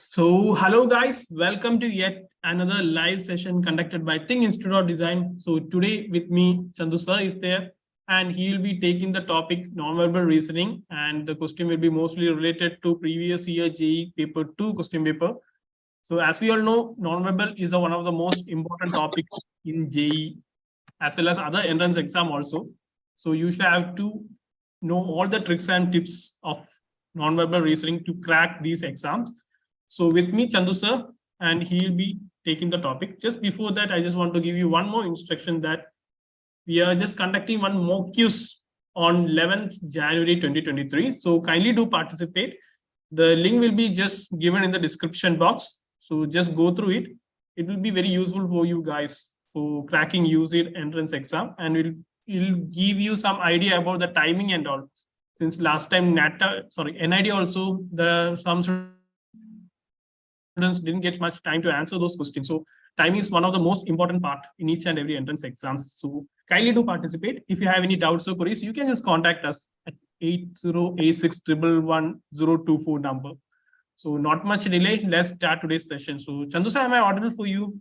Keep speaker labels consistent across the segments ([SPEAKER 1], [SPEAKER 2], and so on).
[SPEAKER 1] So, hello guys, welcome to yet another live session conducted by THiNC Institute of Design. So today with me, Chandu sir is there and he will be taking the topic nonverbal reasoning, and the question will be mostly related to previous year JEE paper 2 question paper. So as we all know, nonverbal is one of the most important topics in JEE as well as other entrance exam also. So you should have to know all the tricks and tips of nonverbal reasoning to crack these exams. So with me, Chandu sir, and he'll be taking the topic. Just before that, I just want to give you one more instruction that we are just conducting one mock quiz on 11th January 2023. So kindly do participate. The link will be just given in the description box. So just go through it. It will be very useful for you guys for cracking USEED entrance exam, and it'll give you some idea about the timing and all. Since last time NID also, some students didn't get much time to answer those questions. So time is one of the most important part in each and every entrance exam. So kindly do participate. If you have any doubts or queries, you can just contact us at 8086111024 number. So not much delay. Let's start today's session. So Chandu sir, am I audible for you?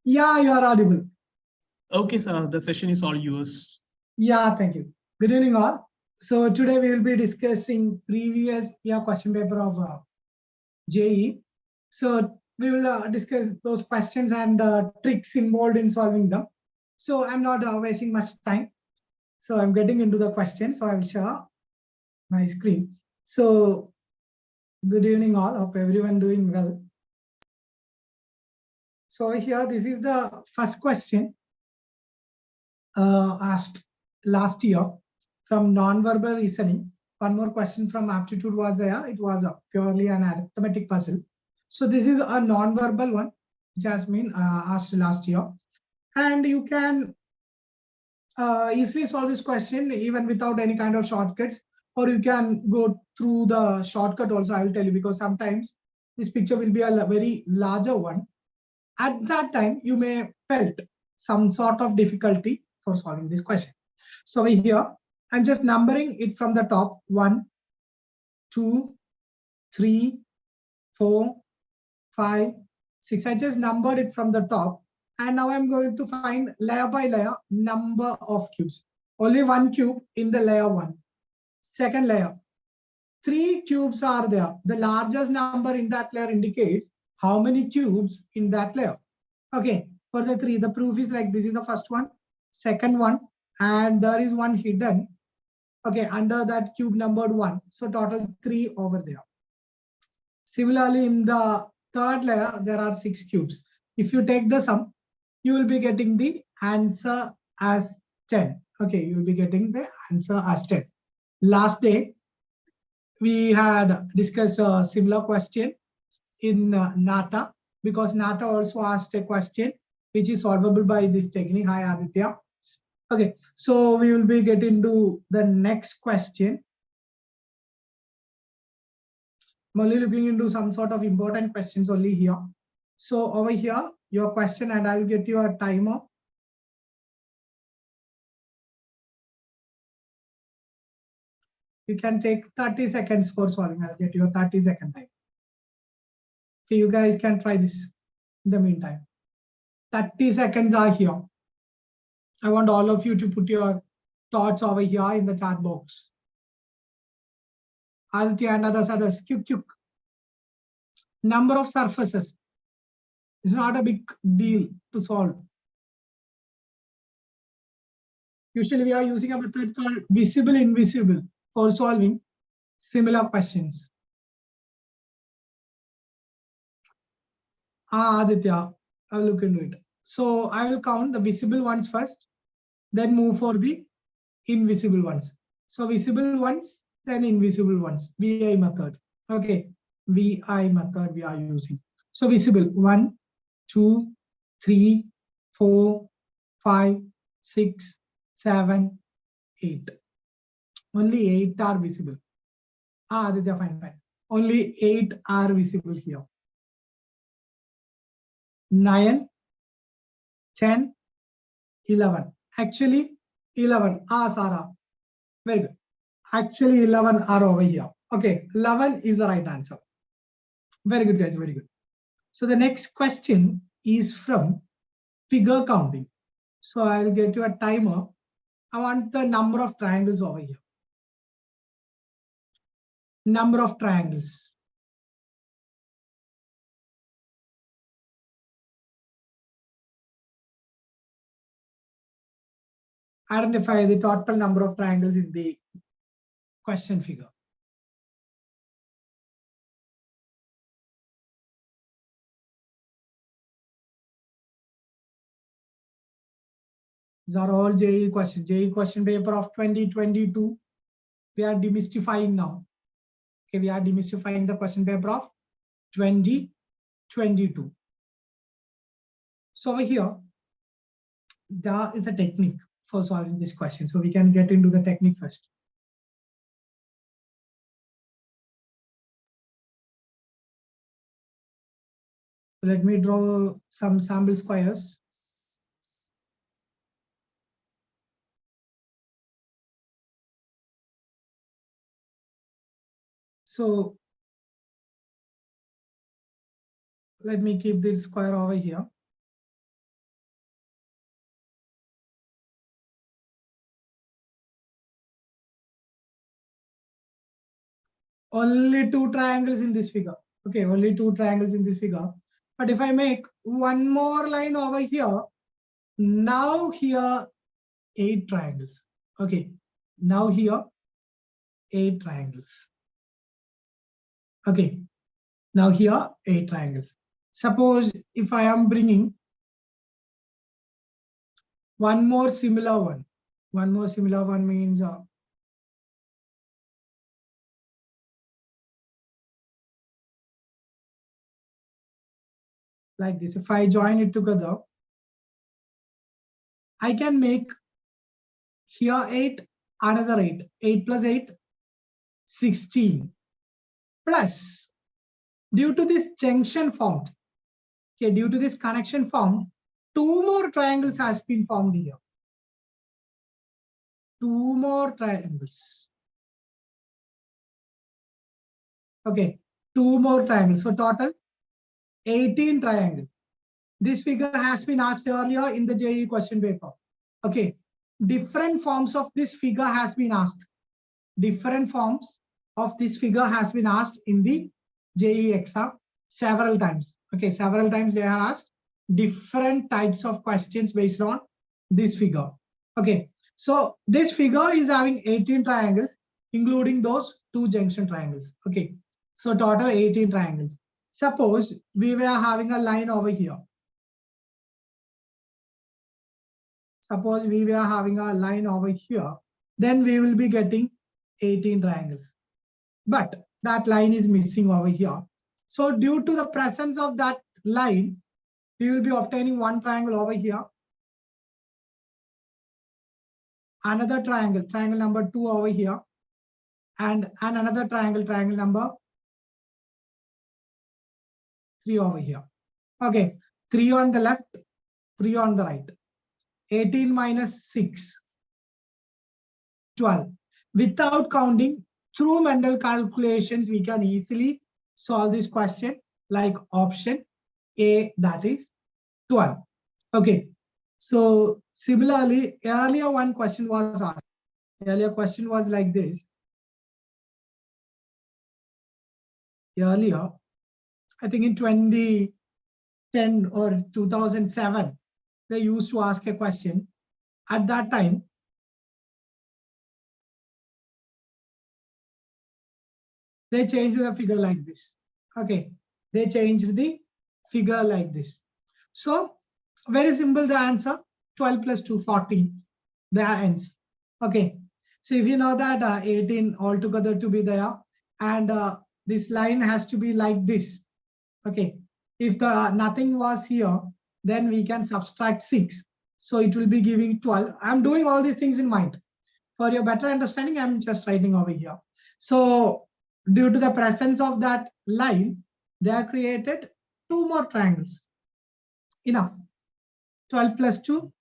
[SPEAKER 2] Yeah, you are audible.
[SPEAKER 1] Okay, sir. The session is all yours.
[SPEAKER 2] Yeah, thank you. Good evening, all. So today we will be discussing previous year question paper of JEE. So we will discuss those questions and tricks involved in solving them. So I'm not wasting much time. So I'm getting into the question. So I will share my screen. So good evening, all. Hope everyone doing well. So here, this is the first question asked last year from non-verbal reasoning. One more question from aptitude was there. It was purely an arithmetic puzzle. So this is a non-verbal one, which has been asked last year. And you can easily solve this question even without any kind of shortcuts, or you can go through the shortcut also, I will tell you, because sometimes this picture will be a very larger one. At that time, you may felt some sort of difficulty for solving this question. So over here, I'm just numbering it from the top. 1, 2, 3, 4, 5, 6. I just numbered it from the top. And now I'm going to find layer by layer number of cubes. Only one cube in the layer 1. Second layer, 3 cubes are there. The largest number in that layer indicates how many cubes in that layer. Okay, for the 3, the proof is like this is the first one, second one, and there is one hidden, okay, under that cube numbered 1. So total 3 over there. Similarly, in the third layer, there are 6 cubes. If you take the sum, you will be getting the answer as 10. Okay, you will be getting the answer as 10. Last day, we had discussed a similar question in NATA, because NATA also asked a question which is solvable by this technique. Hi, Aditya. Okay, so we will be getting to the next question. I'm only looking into some sort of important questions only here. So over here, your question, and I will get you a timer. You can take 30 seconds for solving. I'll get you a 30-second time. Okay, you guys can try this in the meantime. 30 seconds are here. I want all of you to put your thoughts over here in the chat box. Aditya and others, quick. Number of surfaces is not a big deal to solve. Usually we are using a method called visible invisible for solving similar questions. Aditya, I'll look into it. So I will count the visible ones first, then move for the invisible ones. So visible ones, then invisible ones. VI method. Okay, VI method we are using. So visible 1, 2, 3, 4, 5, 6, 7, 8. Only 8 are visible. Aditya, fine. Only 8 are visible here. 9, 10, 11. Actually, 11. Sarah. Very good. Actually, 11 are over here. Okay, 11 is the right answer. Very good, guys. Very good. So the next question is from figure counting. So I'll get you a timer. I want the number of triangles over here. Number of triangles. Identify the total number of triangles in the question figure. These are all JEE questions. JEE question paper of 2022. We are demystifying now. Okay, we are demystifying the question paper of 2022. So over here, there is a technique for solving this question. So we can get into the technique first. Let me draw some sample squares. So let me keep this square over here. Only two triangles in this figure. Okay, only two triangles in this figure. But if I make one more line over here, now here 8 triangles. Okay, now here 8 triangles. Okay, now here 8 triangles. Suppose if I am bringing one more similar one means like this. If I join it together, I can make here 8, another 8. 8 plus 8, 16. Plus, due to this junction formed, okay, due to this connection formed, 2 more triangles has been formed here. 2 more triangles. Okay, 2 more triangles. So total 18 triangles. This figure has been asked earlier in the JEE question paper. Okay, different forms of this figure has been asked. Different forms of this figure has been asked in the JEE exam several times. Okay, several times they are asked different types of questions based on this figure. Okay, so this figure is having 18 triangles, including those 2 junction triangles. Okay, so total 18 triangles. Suppose we were having a line over here. Suppose we were having a line over here, then we will be getting 18 triangles. But that line is missing over here. So due to the presence of that line, we will be obtaining one triangle over here. Another triangle, triangle number 2 over here. And another triangle, triangle number 3 over here. Okay, 3 on the left, 3 on the right. 18 minus 6, 12. Without counting, through mental calculations, we can easily solve this question like option A, that is 12. Okay, so similarly, earlier one question was asked. Earlier question was like this. Earlier, I think in 2010 or 2007, they used to ask a question. At that time, they changed the figure like this. Okay, they changed the figure like this. So very simple, the answer 12 plus 2, 14. There ends. Okay, so if you know that 18 altogether to be there, and this line has to be like this. Okay, if the nothing was here, then we can subtract 6. So it will be giving 12. I'm doing all these things in mind. For your better understanding, I'm just writing over here. So due to the presence of that line, they are created 2 more triangles. Enough. 12 plus 2,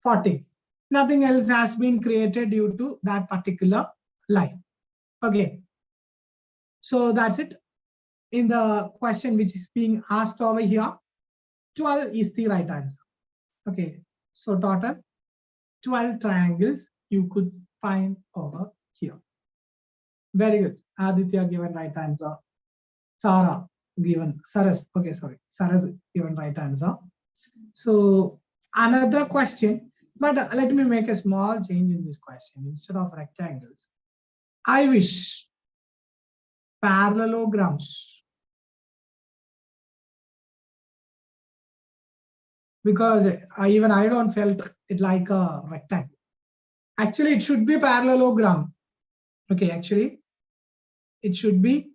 [SPEAKER 2] 14. Nothing else has been created due to that particular line. Okay. So that's it. in the question which is being asked over here, 12 is the right answer. Okay, so total 12 triangles you could find over here. Very good. Aditya given right answer. Sarah given, Saras, okay, sorry, Saras given right answer. So another question, but let me make a small change in this question. Instead of rectangles, I wish parallelograms, because even I don't felt it like a rectangle. Actually, it should be parallelogram. Okay, actually, it should be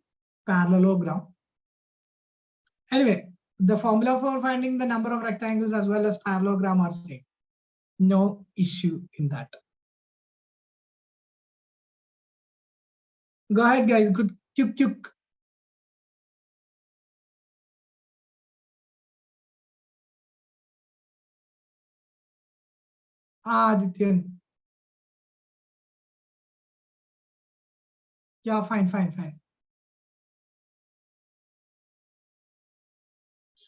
[SPEAKER 2] parallelogram. Anyway, the formula for finding the number of rectangles as well as parallelogram are same. No issue in that. Go ahead, guys. Good. Quick. Adityan. Yeah, fine.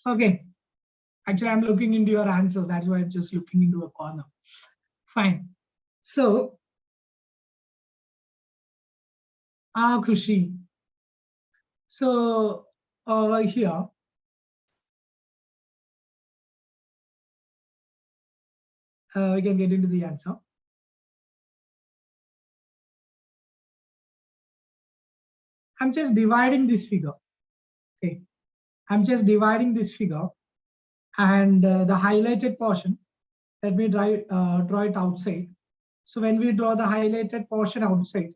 [SPEAKER 2] Okay. Actually, I'm looking into your answers. That's why I'm just looking into a corner. Fine. So, Khushi. So, over here, we can get into the answer. I'm just dividing this figure. Okay. I'm just dividing this figure, and the highlighted portion, let me draw it outside. So when we draw the highlighted portion outside,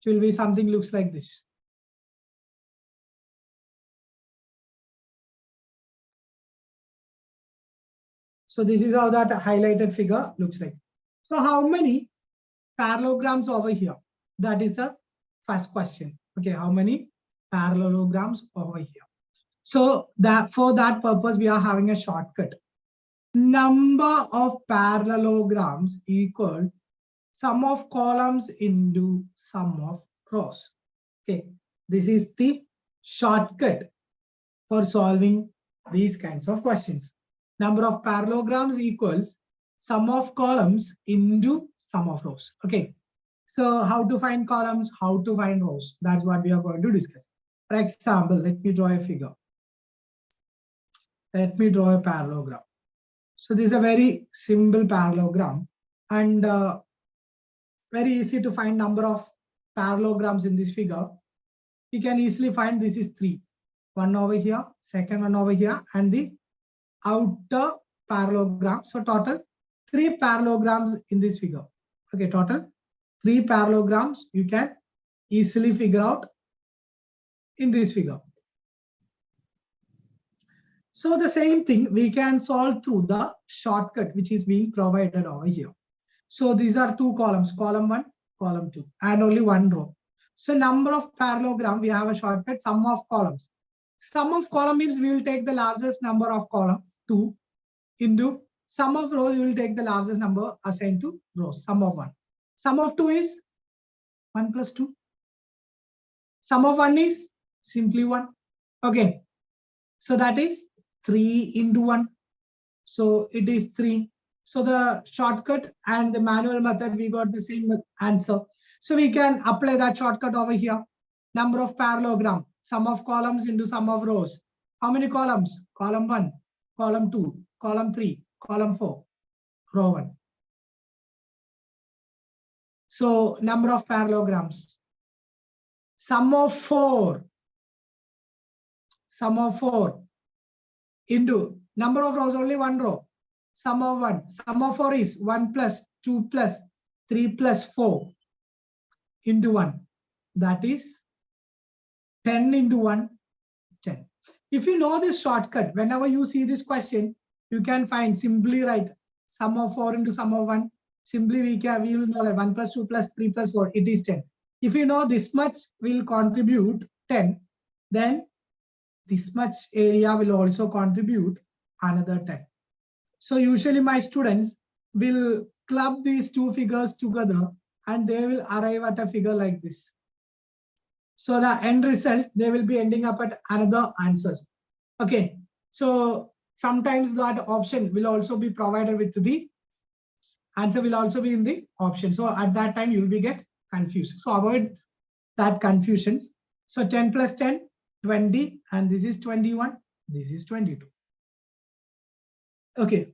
[SPEAKER 2] it will be something looks like this. So this is how that highlighted figure looks like. So how many parallelograms over here? That is the first question. Okay, how many parallelograms over here? So that for that purpose, we are having a shortcut. Number of parallelograms equal sum of columns into sum of rows. Okay, this is the shortcut for solving these kinds of questions. Number of parallelograms equals sum of columns into sum of rows. Okay, so how to find columns, how to find rows, that's what we are going to discuss. For example, let me draw a figure. Let me draw a parallelogram. So this is a very simple parallelogram, and very easy to find number of parallelograms in this figure. You can easily find this is 3. One over here, second one over here, and the outer parallelogram. So total 3 parallelograms in this figure. Okay, total 3 parallelograms you can easily figure out in this figure. So the same thing we can solve through the shortcut which is being provided over here. So these are 2 columns, column 1, column 2, and only 1 row. So number of parallelogram, we have a shortcut, sum of columns. Sum of column means we will take the largest number of columns, 2, into sum of rows, we will take the largest number assigned to rows, sum of 1. Sum of 2 is 1 plus 2. Sum of 1 is simply 1. Okay, so that is 3 into 1. So it is 3. So the shortcut and the manual method, we got the same answer. So we can apply that shortcut over here. Number of parallelogram, sum of columns into sum of rows. How many columns? Column 1, column 2, column 3, column 4, row 1. So number of parallelograms. Sum of 4 into number of rows, only 1 row. Sum of 1. Sum of 4 is 1 plus 2 plus 3 plus 4 into 1. That is 10 into 1, 10. If you know this shortcut, whenever you see this question, you can find, simply write sum of 4 into sum of 1. Simply we will know that 1 plus 2 plus 3 plus 4, it is 10. If you know this much will contribute 10, then this much area will also contribute another 10. So usually my students, will club these two figures together and they will arrive at a figure like this. So the end result, they will be ending up at another answers. Okay, so sometimes that option will also be provided with the answer will also be in the option. So at that time, you will be get confused. So avoid that confusions. So 10 plus 10, 20, and this is 21, this is 22. Okay.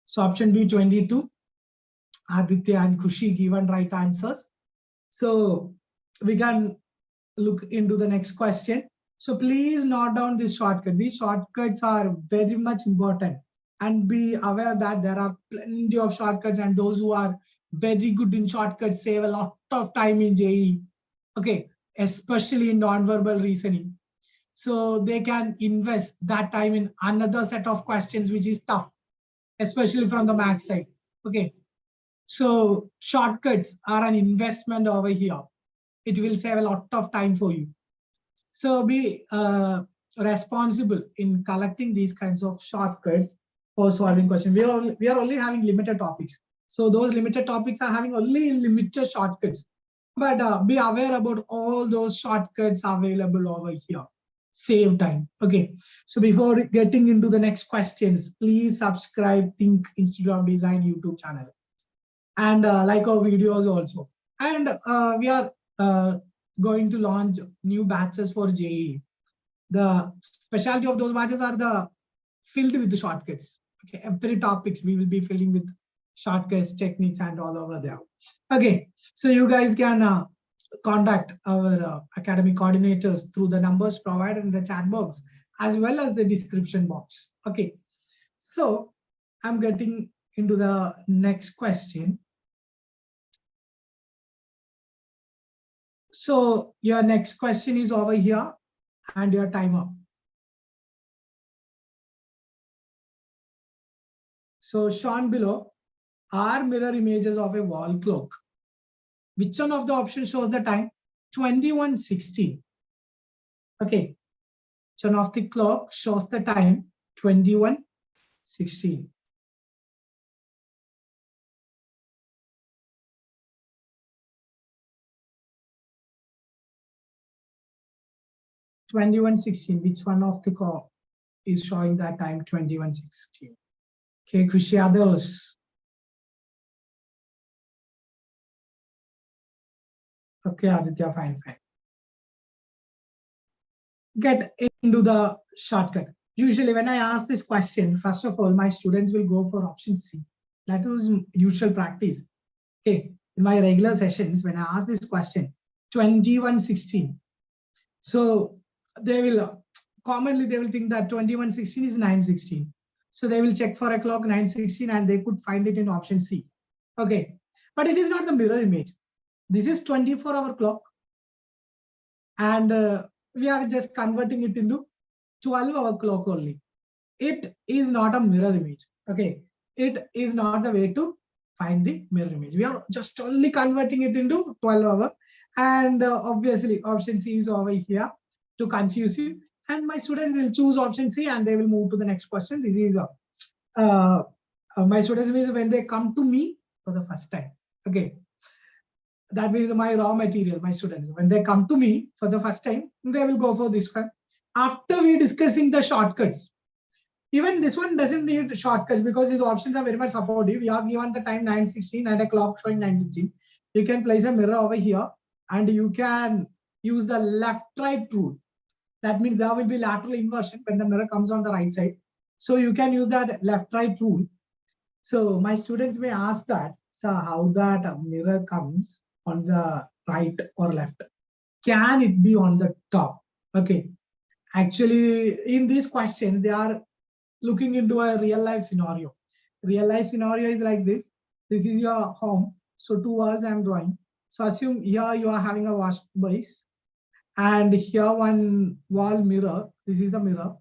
[SPEAKER 2] So option B, 22. Aditya and Khushi given right answers. So we can look into the next question. So please note down this shortcut. These shortcuts are very much important, and be aware that there are plenty of shortcuts, and those who are very good in shortcuts save a lot of time in JEE. Okay, especially in non-verbal reasoning. So they can invest that time in another set of questions, which is tough, especially from the math side. Okay, so shortcuts are an investment over here. It will save a lot of time for you. So be responsible in collecting these kinds of shortcuts for solving questions. We are only having limited topics. So those limited topics are having only limited shortcuts. But be aware about all those shortcuts available over here. Save time. Okay. So before getting into the next questions, please subscribe THiNC Institute of Design YouTube channel and like our videos also. And we are going to launch new batches for JEE. The specialty of those batches are the filled with the shortcuts. Okay, every topics we will be filling with shortcuts, techniques, and all over there. Okay, so you guys can contact our academy coordinators through the numbers provided in the chat box as well as the description box. Okay, so I'm getting into the next question. So your next question is over here and your timer. So shown below are mirror images of a wall clock. Which one of the options shows the time? 21:16. Okay. Which one of the clock shows the time? 21:16. Which one of the clock is showing that time? 21:16. Okay, Khushi, others. Okay, Aditya, fine. Get into the shortcut. Usually when I ask this question, first of all, my students will go for option C. That was usual practice. Okay, in my regular sessions, when I ask this question, 21:16. So they will commonly they will think that 21:16 is 9:16. So they will check for a clock 9:16 and they could find it in option C. Okay, but it is not the mirror image. This is 24-hour clock, and we are just converting it into 12-hour clock only. It is not a mirror image. Okay, it is not the way to find the mirror image. We are just only converting it into 12-hour, and obviously option C is over here to confuse you. And my students will choose option C and they will move to the next question. This is my students means when they come to me for the first time. Okay, that means my raw material, my students. When they come to me for the first time, they will go for this one. After we discussing the shortcuts, even this one doesn't need shortcuts because these options are very much supportive. We are given the time 9:16 and a clock showing 9:16. You can place a mirror over here and you can use the left-right rule. That means there will be lateral inversion when the mirror comes on the right side. So you can use that left-right rule. So my students may ask that, so how that mirror comes on the right or left? Can it be on the top? Okay. Actually, in these questions, they are looking into a real life scenario. Real life scenario is like this. This is your home. So two walls I'm drawing. So assume here you are having a wash base, and here one wall mirror. This is the mirror,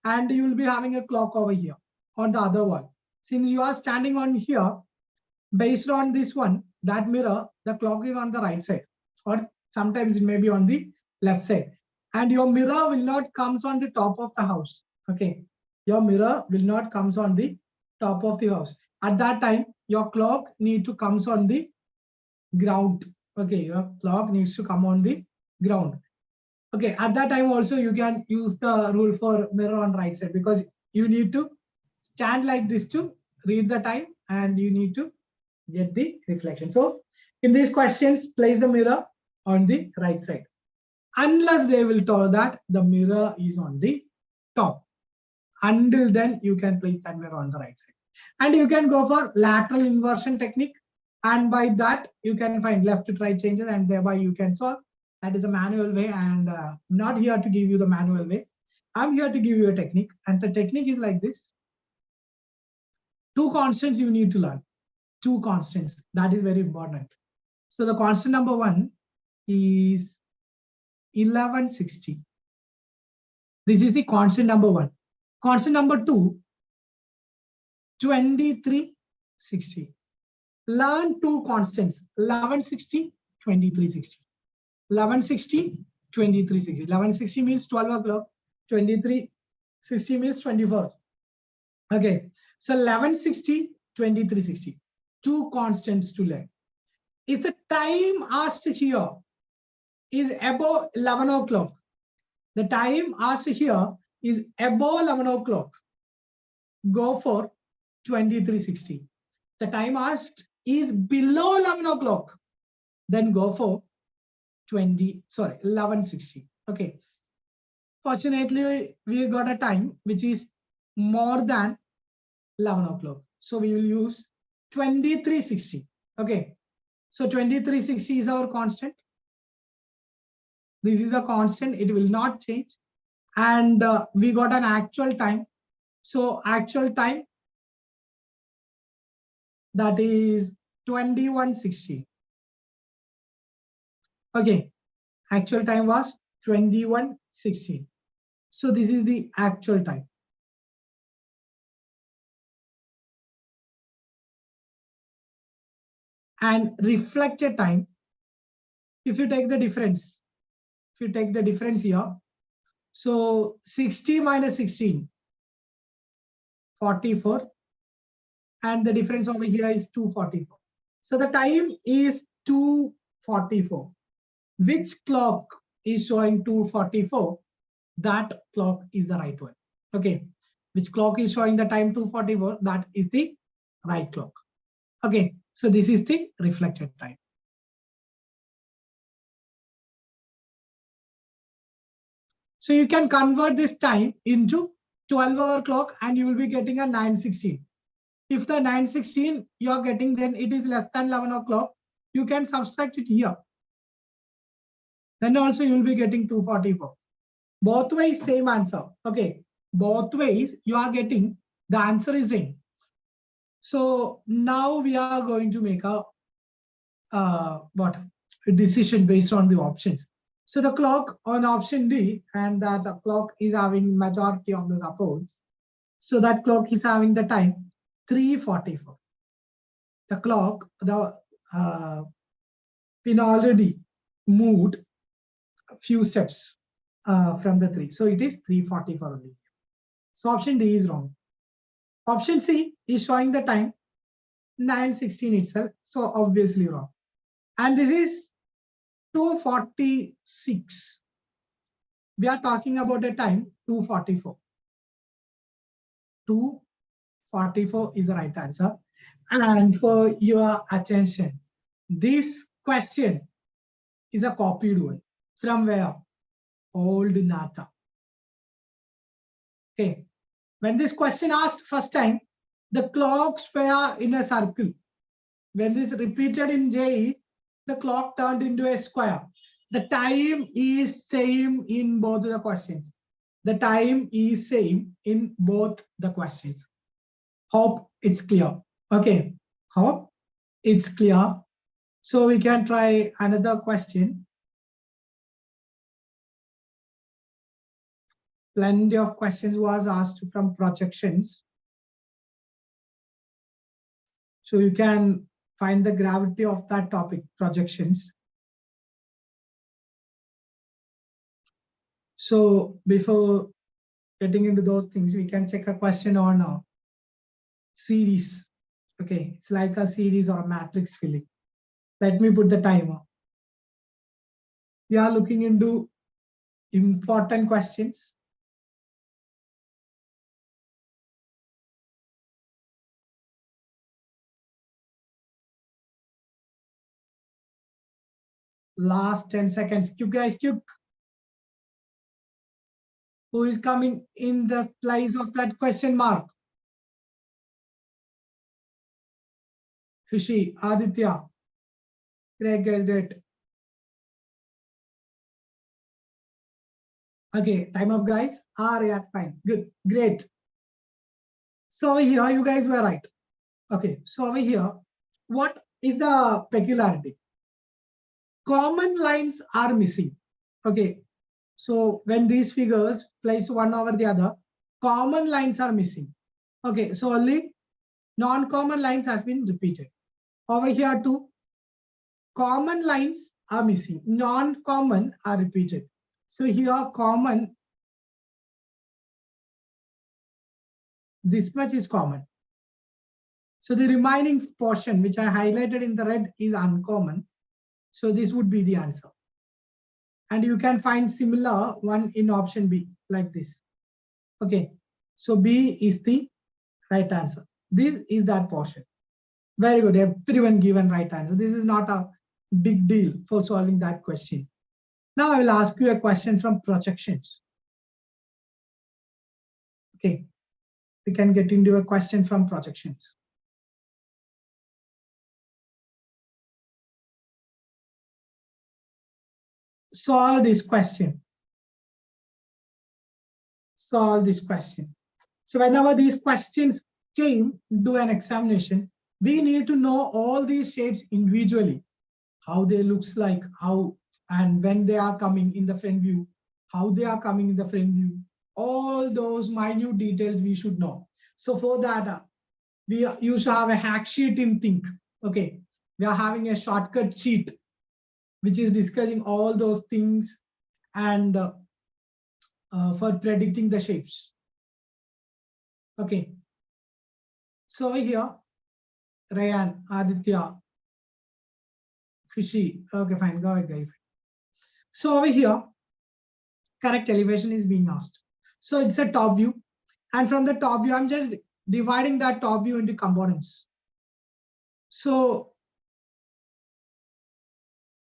[SPEAKER 2] and you will be having a clock over here on the other wall. Since you are standing on here, based on this one, that mirror, the clock is on the right side, or sometimes it may be on the left side. And your mirror will not comes on the top of the house. Okay, your mirror will not comes on the top of the house. At that time, your clock need to comes on the ground. Okay, your clock needs to come on the ground. Okay, at that time also you can use the rule for mirror on right side, because you need to stand like this to read the time and you need to get the reflection. So in these questions, place the mirror on the right side, unless they will tell that the mirror is on the top. Until then, you can place that mirror on the right side. And you can go for lateral inversion technique. And by that, you can find left to right changes, and thereby you can solve. That is a manual way, and I'm not here to give you the manual way. I'm here to give you a technique, and the technique is like this. Two constants you need to learn. Two constants. That is very important. So the constant number 1 is 1160. This is the constant number 1. Constant number 2, 2360. Learn two constants, 1160, 2360. 1160, 2360. 1160 means 12 o'clock. 2360 means 24. Okay, so 1160, 2360. Two constants to learn. If the time asked here is above 11 o'clock, the time asked here is above 11 o'clock, go for 2360. The time asked is below 11 o'clock, then go for 1160. Okay. Fortunately, we got a time which is more than 11 o'clock. So we will use 2360. Okay. So 2360 is our constant. This is a constant. It will not change. And we got an actual time. So actual time, that is 2160. Okay, actual time was 2160. So this is the actual time. And reflected time, if you take the difference, here, so 60 minus 16, 44. And the difference over here is 244. So the time is 244. Which clock is showing 244? That clock is the right one. Okay. Which clock is showing the time 244? That is the right clock. Okay. So this is the reflected time. So you can convert this time into 12-hour clock and you will be getting a 916. If the 916 you are getting, then it is less than 11 o'clock. You can subtract it here. Then also you will be getting 244. Both ways, same answer. Okay. Both ways you are getting, the answer is same. So now we are going to make a decision based on the options. So the clock on option D, and that the clock is having majority of the supports. So that clock is having the time 344. The clock, pin already moved a few steps from the 3. So it is 344 only. So option D is wrong. Option C is showing the time 916 itself. So obviously wrong. And this is 246. We are talking about a time 244. 244 is the right answer. And for your attention, this question is a copied one. From where? Old NATA. Okay. When this question asked first time, the clocks were in a circle. When this repeated in JEE, the clock turned into a square. The time is same in both the questions. The time is same in both the questions. Hope it's clear. Okay. Hope it's clear. So we can try another question. Plenty of questions was asked from projections. So you can find the gravity of that topic, projections. So before getting into those things, we can check a question on series. Okay, it's like a series or a matrix filling. Let me put the timer. We are looking into important questions. Last 10 seconds. You guys, quick. Who is coming in the place of that question mark? Fishy, Aditya. Great. Okay, time up, guys. Yeah, fine. Good, great. So over here, you guys were right. Okay, so over here, what is the peculiarity? Common lines are missing. Okay, so when these figures place one over the other, common lines are missing. Okay, so only non-common lines has been repeated. Over here too, common lines are missing, non-common are repeated. So here common, this much is common. So the remaining portion which I highlighted in the red is uncommon. So this would be the answer. And you can find similar one in option B like this. Okay, so B is the right answer. This is that portion. Very good, everyone given right answer. This is not a big deal for solving that question. Now I will ask you a question from projections. Okay, we can get into a question from projections. Solve this question. Solve this question. So whenever these questions came to an examination, we need to know all these shapes individually, how they looks like, how and when they are coming in the front view, how they are coming in the front view, all those minute details we should know. So for that, we used to have a hack sheet in THiNC. Okay, we are having a shortcut sheet which is discussing all those things and for predicting the shapes. Okay, so over here, Rayan, Aditya, Fishy. Okay, fine, go ahead, guys. So over here, correct elevation is being asked. So it's a top view, and from the top view, I'm just dividing that top view into components. So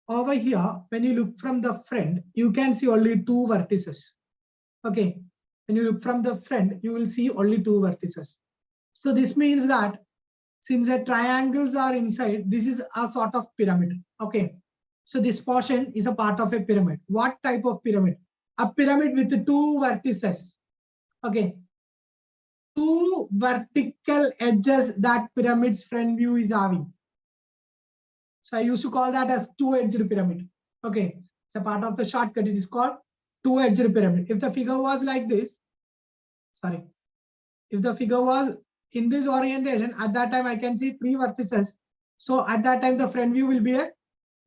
[SPEAKER 2] over here, when you look from the front, you can see only two vertices. Okay, when you look from the front, you will see only two vertices. So this means that since the triangles are inside, this is a sort of pyramid. Okay, so this portion is a part of a pyramid. What type of pyramid? A pyramid with two vertices. Okay, two vertical edges that pyramid's front view is having. So I used to call that as two-edged pyramid. Okay, it's a part of the shortcut. It is called two-edged pyramid. If the figure was like this, sorry, if the figure was in this orientation, at that time I can see three vertices. So at that time the front view will be a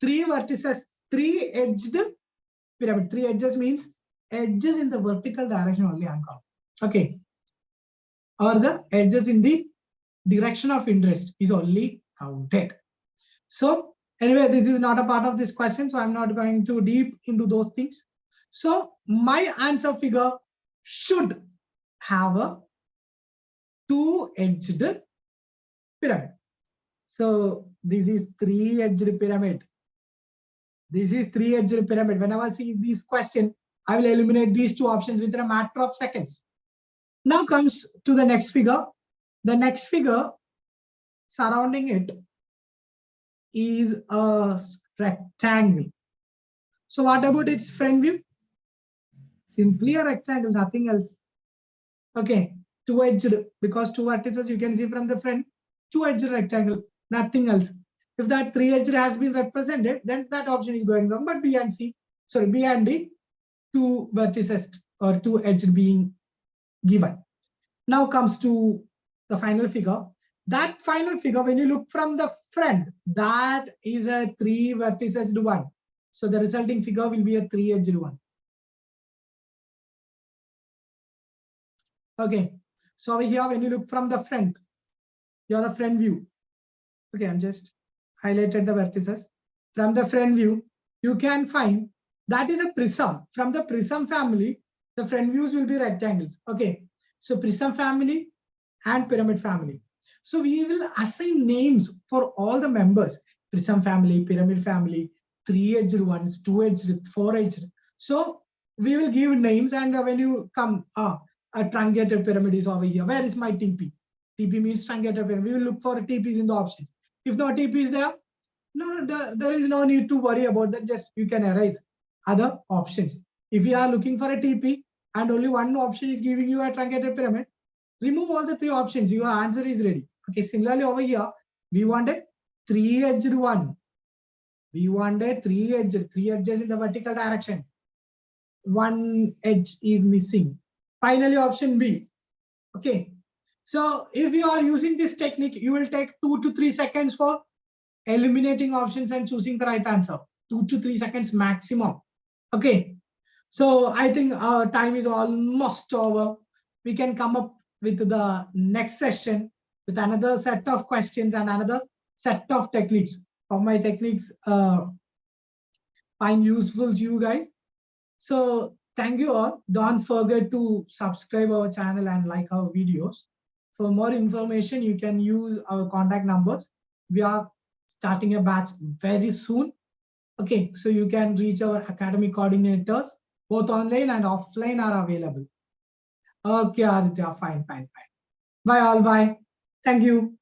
[SPEAKER 2] three vertices, three-edged pyramid. Three edges means edges in the vertical direction only I'm calling. Okay, or the edges in the direction of interest is only counted. So anyway, this is not a part of this question, so I'm not going too deep into those things. So my answer figure should have a two-edged pyramid. So this is three-edged pyramid. This is three-edged pyramid. Whenever I see this question, I will eliminate these two options within a matter of seconds. Now comes to the next figure. The next figure surrounding it is a rectangle. So what about its front view? Simply a rectangle, nothing else. Okay, two-edged, because two vertices you can see from the front, two-edged rectangle, nothing else. If that three-edged has been represented, then that option is going wrong. But B and C, sorry, B and D, two vertices or two-edged being given. Now comes to the final figure. That final figure, when you look from the front, that is a three vertices one. So the resulting figure will be a three-edged one. Okay, so over here, when you look from the front, You're the front view. Okay, I'm just highlighted the vertices. From the front view, you can find that is a prism. From the prism family, the front views will be rectangles. Okay, so prism family and pyramid family. So we will assign names for all the members: prism family, pyramid family, 3-edged ones, 2-edged, 4-edged. So we will give names, and when you come, a truncated pyramid is over here. Where is my TP? TP means truncated pyramid. We will look for TPs in the options. If no TP is there, there is no need to worry about that. Just you can erase other options. If you are looking for a TP and only one option is giving you a truncated pyramid, remove all the 3 options. Your answer is ready. Okay, similarly over here, we want a 3-edged one. We want a 3 edges in the vertical direction. 1 edge is missing. Finally, option B. Okay, so if you are using this technique, you will take 2 to 3 seconds for eliminating options and choosing the right answer. 2 to 3 seconds maximum. Okay, so I think our time is almost over. We can come up with the next session with another set of questions and another set of techniques. Of my techniques find useful to you guys. So thank you all. Don't forget to subscribe our channel and like our videos. For more information, you can use our contact numbers. We are starting a batch very soon. Okay, so you can reach our academic coordinators. Both online and offline are available. Okay, Aditya, fine. Bye all, bye. Thank you.